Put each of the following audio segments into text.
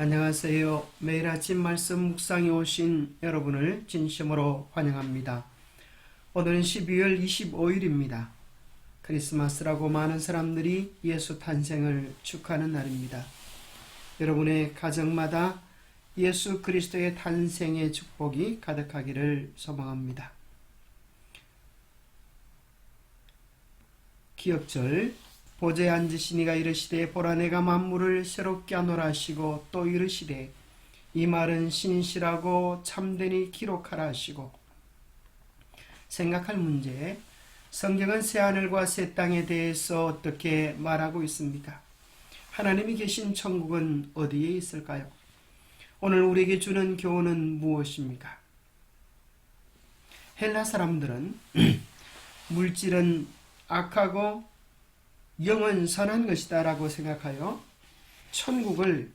안녕하세요. 매일 아침 말씀 묵상에 오신 여러분을 진심으로 환영합니다. 오늘은 12월 25일입니다. 크리스마스라고 많은 사람들이 예수 탄생을 축하하는 날입니다. 여러분의 가정마다 예수 그리스도의 탄생의 축복이 가득하기를 소망합니다. 기억절 보좌에 앉으시니가 이르시되 보라 내가 만물을 새롭게 하노라 하시고 또 이르시되 이 말은 신실하고 참되니 기록하라 하시고. 생각할 문제, 성경은 새하늘과 새 땅에 대해서 어떻게 말하고 있습니까? 하나님이 계신 천국은 어디에 있을까요? 오늘 우리에게 주는 교훈은 무엇입니까? 헬라 사람들은 물질은 악하고 영은 선한 것이다 라고 생각하여 천국을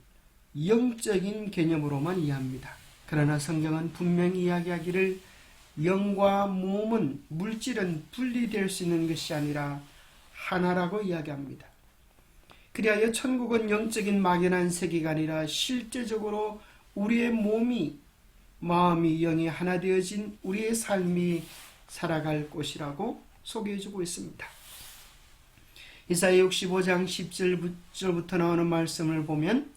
영적인 개념으로만 이해합니다. 그러나 성경은 분명히 이야기하기를 영과 몸은, 물질은 분리될 수 있는 것이 아니라 하나라고 이야기합니다. 그리하여 천국은 영적인 막연한 세계가 아니라 실제적으로 우리의 몸이, 마음이, 영이 하나 되어진 우리의 삶이 살아갈 곳이라고 소개해주고 있습니다. 이사야 65장 10절부터 나오는 말씀을 보면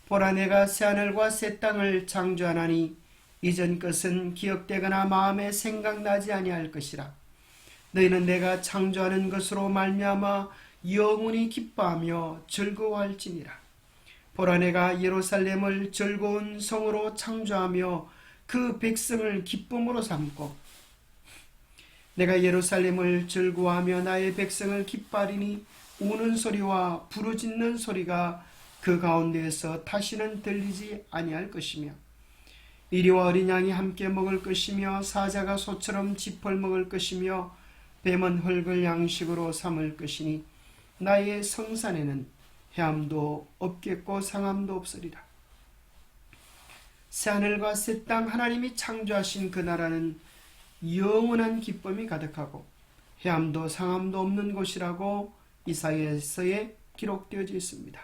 보라 내가 새하늘과 새 땅을 창조하나니 이전 것은 기억되거나 마음에 생각나지 아니할 것이라. 너희는 내가 창조하는 것으로 말미암아 영원히 기뻐하며 즐거워할지니라. 보라 내가 예루살렘을 즐거운 성으로 창조하며 그 백성을 기쁨으로 삼고 내가 예루살렘을 즐거워하며 나의 백성을 기뻐하리니 우는 소리와 부르짖는 소리가 그 가운데에서 다시는 들리지 아니할 것이며 이리와 어린 양이 함께 먹을 것이며 사자가 소처럼 짚을 먹을 것이며 뱀은 흙을 양식으로 삼을 것이니 나의 성산에는 해함도 없겠고 상함도 없으리라. 새하늘과 새 땅 하나님이 창조하신 그 나라는 영원한 기쁨이 가득하고 해함도 상함도 없는 곳이라고 이사야서에 기록되어져 있습니다.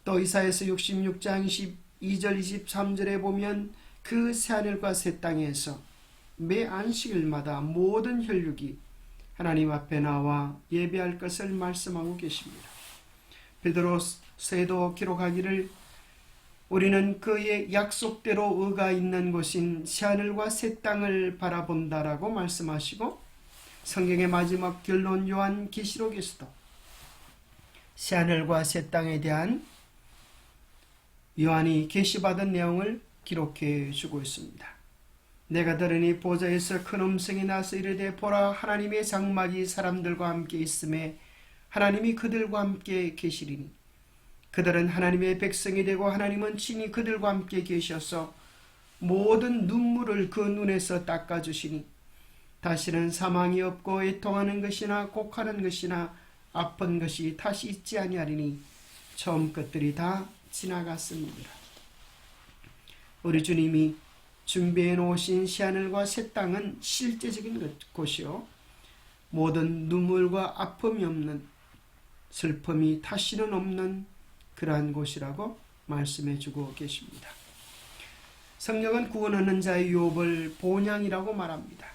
또 이사야서 66장 22절 23절에 보면 그 새하늘과 새 땅에서 매 안식일마다 모든 혈육이 하나님 앞에 나와 예배할 것을 말씀하고 계십니다. 베드로서에도 기록하기를 우리는 그의 약속대로 의가 있는 곳인 새하늘과 새 땅을 바라본다라고 말씀하시고 성경의 마지막 결론 요한계시록에서도 새하늘과 새 땅에 대한 요한이 계시받은 내용을 기록해 주고 있습니다. 내가 들으니 보좌에서 큰 음성이 나서 이르되 보라 하나님의 장막이 사람들과 함께 있음에 하나님이 그들과 함께 계시리니 그들은 하나님의 백성이 되고 하나님은 친히 그들과 함께 계셔서 모든 눈물을 그 눈에서 닦아주시니 다시는 사망이 없고 애통하는 것이나 곡하는 것이나 아픈 것이 다시 있지 아니하리니 처음 것들이 다 지나갔습니다. 우리 주님이 준비해 놓으신 새하늘과 새 땅은 실제적인 곳이요 모든 눈물과 아픔이 없는, 슬픔이 다시는 없는 그러한 곳이라고 말씀해 주고 계십니다. 성경은 구원하는 자의 유업을 본향이라고 말합니다.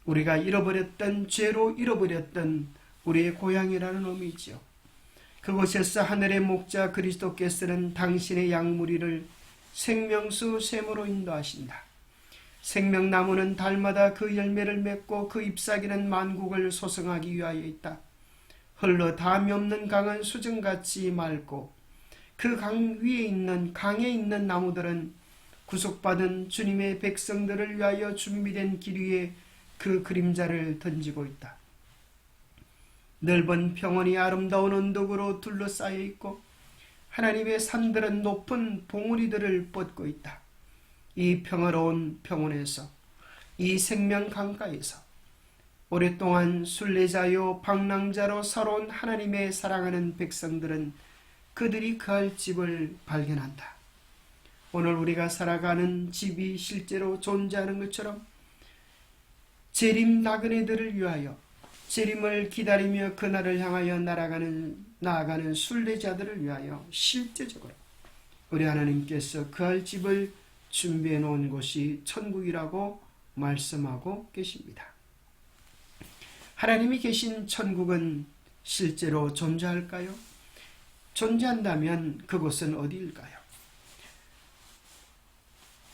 우리가 잃어버렸던, 죄로 잃어버렸던 우리의 고향이라는 의미죠. 그곳에서 하늘의 목자 그리스도께서는 당신의 양무리를 생명수 샘으로 인도하신다. 생명나무는 달마다 그 열매를 맺고 그 잎사귀는 만국을 소성하기 위하여 있다. 흘러 담이 없는 강은 수정같이 맑고 그 강 위에 있는, 강에 있는 나무들은 구속받은 주님의 백성들을 위하여 준비된 길 위에 그 그림자를 던지고 있다. 넓은 평원이 아름다운 언덕으로 둘러싸여 있고 하나님의 산들은 높은 봉우리들을 뻗고 있다. 이 평화로운 평원에서, 이 생명 강가에서 오랫동안 순례자요 방랑자로 살아온 하나님의 사랑하는 백성들은 그들이 거할 집을 발견한다. 오늘 우리가 살아가는 집이 실제로 존재하는 것처럼 재림 나그네들을 위하여, 재림을 기다리며 그날을 향하여 나아가는 순례자들을 위하여 실제적으로 우리 하나님께서 그할 집을 준비해 놓은 곳이 천국이라고 말씀하고 계십니다. 하나님이 계신 천국은 실제로 존재할까요? 존재한다면 그곳은 어디일까요?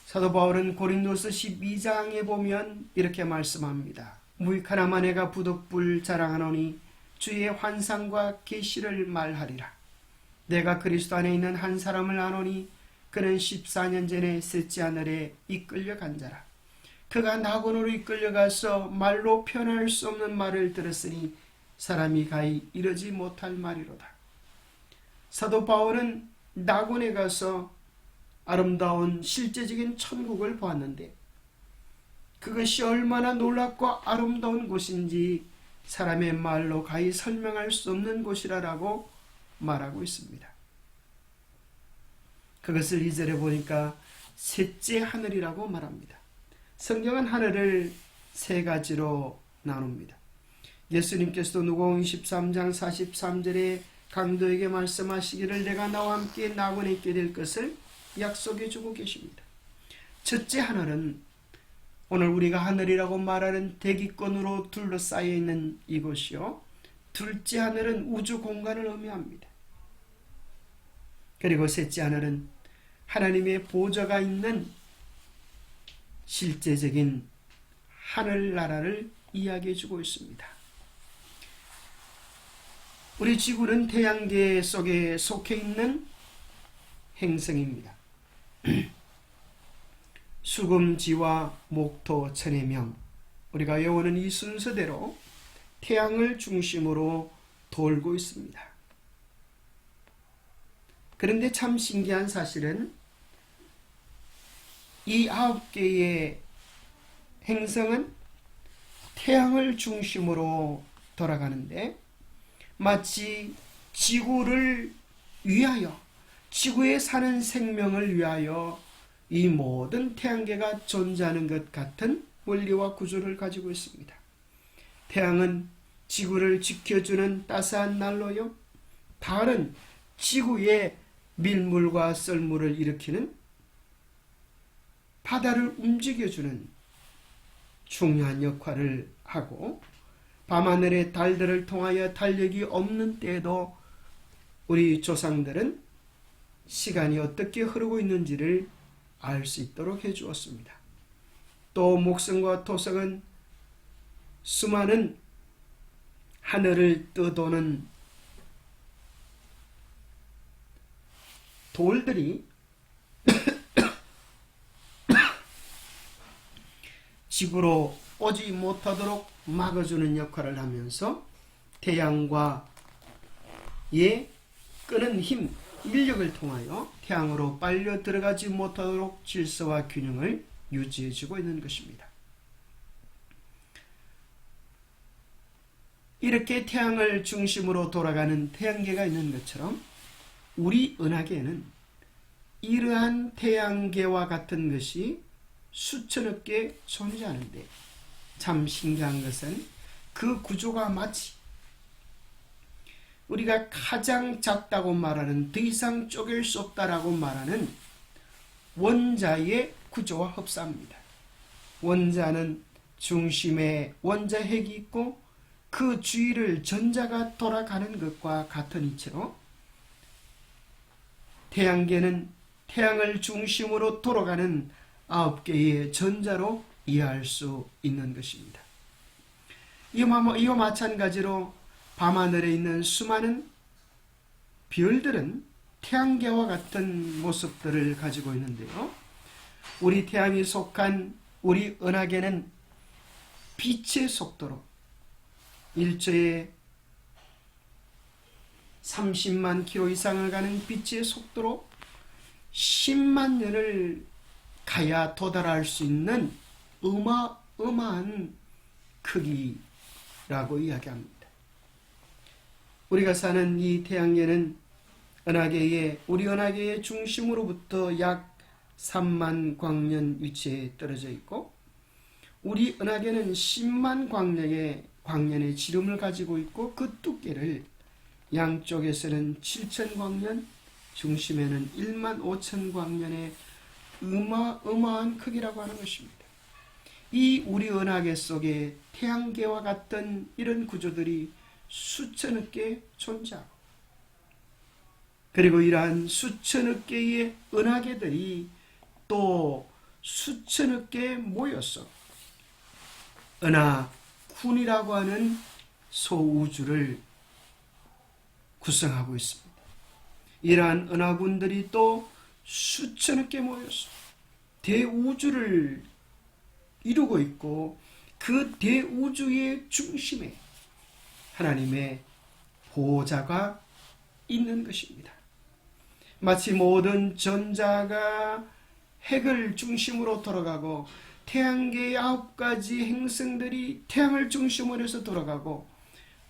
사도 바울은 고린도서 12장에 보면 이렇게 말씀합니다. 무익하나마 내가 부득불 자랑하노니 주의 환상과 계시를 말하리라. 내가 그리스도 안에 있는 한 사람을 아노니 그는 14년 전에 셋째 하늘에 이끌려간 자라. 그가 낙원으로 이끌려가서 말로 표현할 수 없는 말을 들었으니 사람이 가히 이르지 못할 말이로다. 사도 바울은 낙원에 가서 아름다운 실제적인 천국을 보았는데 그것이 얼마나 놀랍고 아름다운 곳인지 사람의 말로 가히 설명할 수 없는 곳이라고 말하고 있습니다. 그것을 2절에 보니까 셋째 하늘이라고 말합니다. 성경은 하늘을 세 가지로 나눕니다. 예수님께서도 누가복음 13장 43절에 강도에게 말씀하시기를 내가 나와 함께 낙원에 있게 될 것을 약속해 주고 계십니다. 첫째 하늘은 오늘 우리가 하늘이라고 말하는 대기권으로 둘러싸여 있는 이곳이요. 둘째 하늘은 우주 공간을 의미합니다. 그리고 셋째 하늘은 하나님의 보좌가 있는 실제적인 하늘나라를 이야기해 주고 있습니다. 우리 지구는 태양계 속에 속해 있는 행성입니다. 수금지와 목토 천해명, 우리가 외우는 이 순서대로 태양을 중심으로 돌고 있습니다. 그런데 참 신기한 사실은 이 9개의 행성은 태양을 중심으로 돌아가는데 마치 지구를 위하여, 지구에 사는 생명을 위하여 이 모든 태양계가 존재하는 것 같은 원리와 구조를 가지고 있습니다. 태양은 지구를 지켜주는 따스한 난로요, 달은 지구에 밀물과 썰물을 일으키는, 바다를 움직여주는 중요한 역할을 하고, 밤하늘의 달들을 통하여 달력이 없는 때에도 우리 조상들은 시간이 어떻게 흐르고 있는지를 알 수 있도록 해주었습니다. 또 목성과 토성은 수많은 하늘을 떠도는 돌들이 지구로 오지 못하도록 막아주는 역할을 하면서 태양과의 끄는 힘, 인력을 통하여 태양으로 빨려 들어가지 못하도록 질서와 균형을 유지해주고 있는 것입니다. 이렇게 태양을 중심으로 돌아가는 태양계가 있는 것처럼 우리 은하계에는 이러한 태양계와 같은 것이 수천억 개 존재하는데 참 신기한 것은 그 구조가 마치 우리가 가장 작다고 말하는, 더 이상 쪼갤 수 없다라고 말하는 원자의 구조와 흡사합니다. 원자는 중심에 원자핵이 있고 그 주위를 전자가 돌아가는 것과 같은 이치로 태양계는 태양을 중심으로 돌아가는 9개의 전자로 이해할 수 있는 것입니다. 이와 마찬가지로 밤하늘에 있는 수많은 별들은 태양계와 같은 모습들을 가지고 있는데요. 우리 태양이 속한 우리 은하계는 빛의 속도로 1초에 30만 킬로 이상을 가는 빛의 속도로 10만 년을 가야 도달할 수 있는 어마어마한 크기라고 이야기합니다. 우리가 사는 이 태양계는 우리 은하계의 중심으로부터 약 3만 광년 위치에 떨어져 있고, 우리 은하계는 10만 광년의 지름을 가지고 있고, 그 두께를 양쪽에서는 7천 광년, 중심에는 1만 5천 광년의 어마어마한 크기라고 하는 것입니다. 이 우리 은하계 속에 태양계와 같은 이런 구조들이 수천억 개 존재하고, 그리고 이러한 수천억 개의 은하계들이 또 수천억 개 모여서 은하군이라고 하는 소우주를 구성하고 있습니다. 이러한 은하군들이 또 수천억 개 모여서 대우주를 이루고 있고, 그 대우주의 중심에 하나님의 보좌가 있는 것입니다. 마치 모든 전자가 핵을 중심으로 돌아가고 태양계의 9가지 행성들이 태양을 중심으로 해서 돌아가고,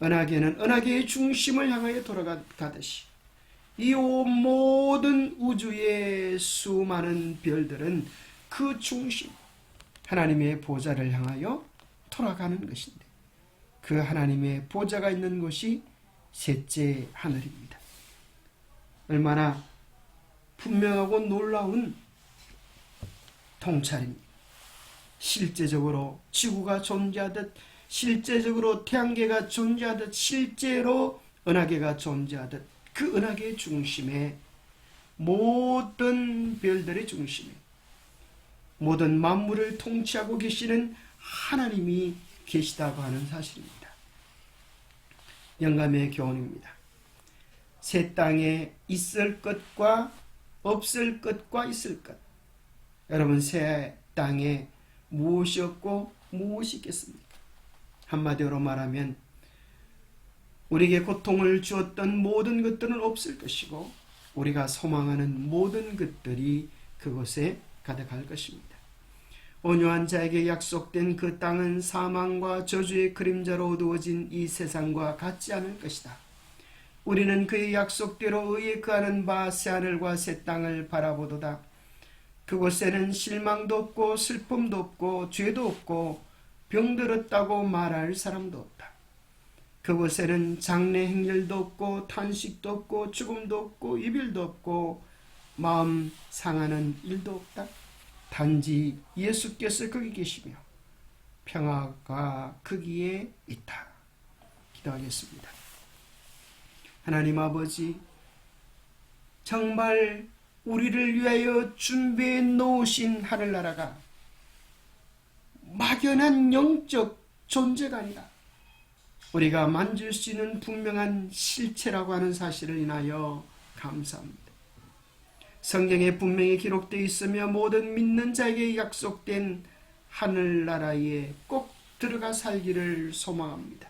은하계는 은하계의 중심을 향하여 돌아가듯이 이 모든 우주의 수많은 별들은 그 중심 하나님의 보좌를 향하여 돌아가는 것인데, 그 하나님의 보좌가 있는 곳이 셋째 하늘입니다. 얼마나 분명하고 놀라운 통찰입니다. 실제적으로 지구가 존재하듯, 실제적으로 태양계가 존재하듯, 실제로 은하계가 존재하듯, 그 은하계의 중심에, 모든 별들의 중심에 모든 만물을 통치하고 계시는 하나님이 계시다고 하는 사실입니다. 영감의 교훈입니다. 새 땅에 있을 것과 없을 것과 있을 것. 여러분, 새 땅에 무엇이 없고 무엇이 있겠습니까? 한마디로 말하면 우리에게 고통을 주었던 모든 것들은 없을 것이고, 우리가 소망하는 모든 것들이 그곳에 가득할 것입니다. 온유한 자에게 약속된 그 땅은 사망과 저주의 그림자로 어두워진 이 세상과 같지 않을 것이다. 우리는 그의 약속대로 의에 거하는 바 새하늘과 새 땅을 바라보도다. 그곳에는 실망도 없고 슬픔도 없고 죄도 없고 병들었다고 말할 사람도 없다. 그곳에는 장래 행렬도 없고 탄식도 없고 죽음도 없고 이별도 없고 마음 상하는 일도 없다. 단지 예수께서 거기 계시며 평화가 거기에 있다. 기도하겠습니다. 하나님 아버지, 정말 우리를 위하여 준비해 놓으신 하늘나라가 막연한 영적 존재가 아니라 우리가 만질 수 있는 분명한 실체라고 하는 사실을 인하여 감사합니다. 성경에 분명히 기록되어 있으며 모든 믿는 자에게 약속된 하늘나라에 꼭 들어가 살기를 소망합니다.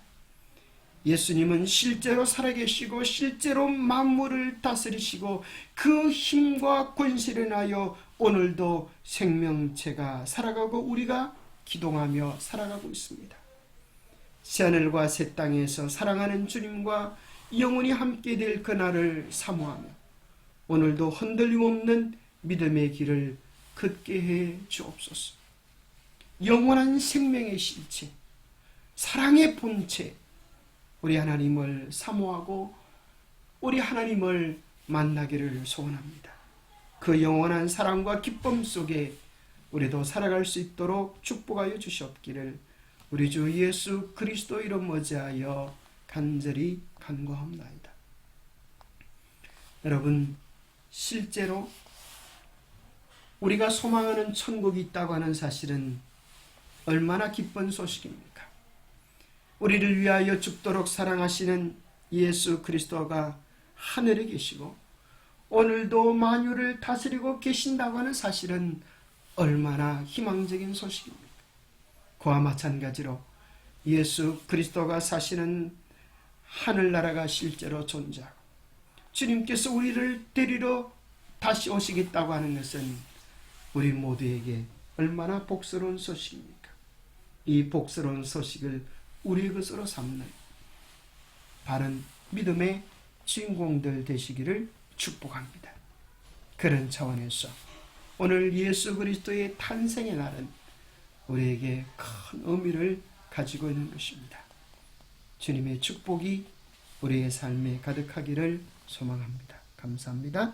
예수님은 실제로 살아계시고 실제로 만물을 다스리시고 그 힘과 권세를 인하여 오늘도 생명체가 살아가고 우리가 기동하며 살아가고 있습니다. 새하늘과 새 땅에서 사랑하는 주님과 영원히 함께 될 그날을 사모하며 오늘도 흔들림 없는 믿음의 길을 걷게 해 주옵소서. 영원한 생명의 실체, 사랑의 본체, 우리 하나님을 사모하고 우리 하나님을 만나기를 소원합니다. 그 영원한 사랑과 기쁨 속에 우리도 살아갈 수 있도록 축복하여 주시옵기를 우리 주 예수 그리스도 이름 의지하여 간절히 간구합니다. 여러분, 실제로 우리가 소망하는 천국이 있다고 하는 사실은 얼마나 기쁜 소식입니까? 우리를 위하여 죽도록 사랑하시는 예수 그리스도가 하늘에 계시고 오늘도 만유를 다스리고 계신다고 하는 사실은 얼마나 희망적인 소식입니까? 그와 마찬가지로 예수 그리스도가 사시는 하늘나라가 실제로 존재하고 주님께서 우리를 데리러 다시 오시겠다고 하는 것은 우리 모두에게 얼마나 복스러운 소식입니까? 이 복스러운 소식을 우리의 것으로 삼는 바른 믿음의 주인공들 되시기를 축복합니다. 그런 차원에서 오늘 예수 그리스도의 탄생의 날은 우리에게 큰 의미를 가지고 있는 것입니다. 주님의 축복이 우리의 삶에 가득하기를 소망합니다. 감사합니다.